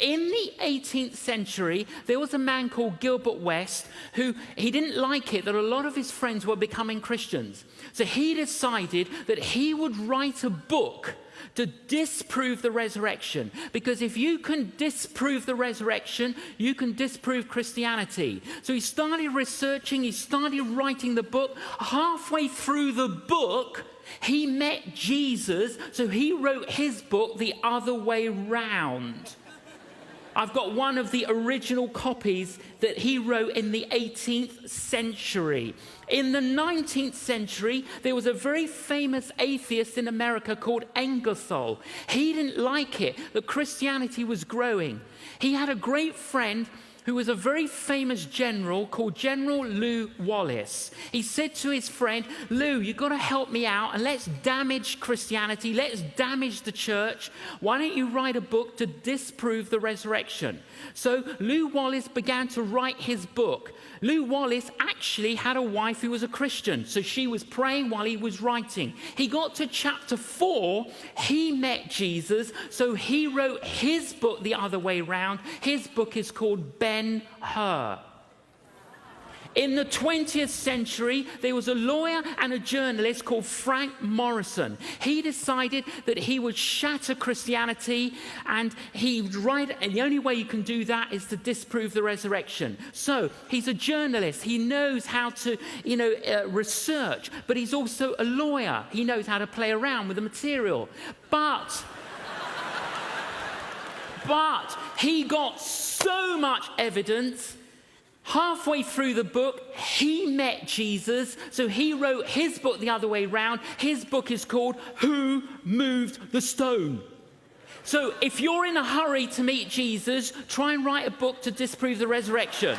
in the 18th century, there was a man called Gilbert West who he didn't like it that a lot of his friends were becoming Christians. So he decided that he would write a book to disprove the resurrection. Because if you can disprove the resurrection, you can disprove Christianity. So he started researching, he started writing the book. Halfway through the book, he met Jesus, so he wrote his book the other way round. I've got one of the original copies that he wrote in the 18th century. In the 19th century, there was a very famous atheist in America called Ingersoll. He didn't like it that Christianity was growing. He had a great friend who was a very famous general called General Lew Wallace. He said to his friend, Lew, you've got to help me out and let's damage Christianity, let's damage the church. Why don't you write a book to disprove the resurrection? So Lew Wallace began to write his book. Lew Wallace actually had a wife who was a Christian, so she was praying while he was writing. He got to chapter 4, he met Jesus, so he wrote his book the other way round. His book is called Ben-Hur. In the 20th century, there was a lawyer and a journalist called Frank Morrison. He decided that he would shatter Christianity and he would write, and the only way you can do that is to disprove the resurrection. So he's a journalist. He knows how to, research, but he's also a lawyer. He knows how to play around with the material. But he got so much evidence. Halfway through the book, he met Jesus, so he wrote his book the other way round. His book is called Who Moved the Stone? So if you're in a hurry to meet Jesus, try and write a book to disprove the resurrection.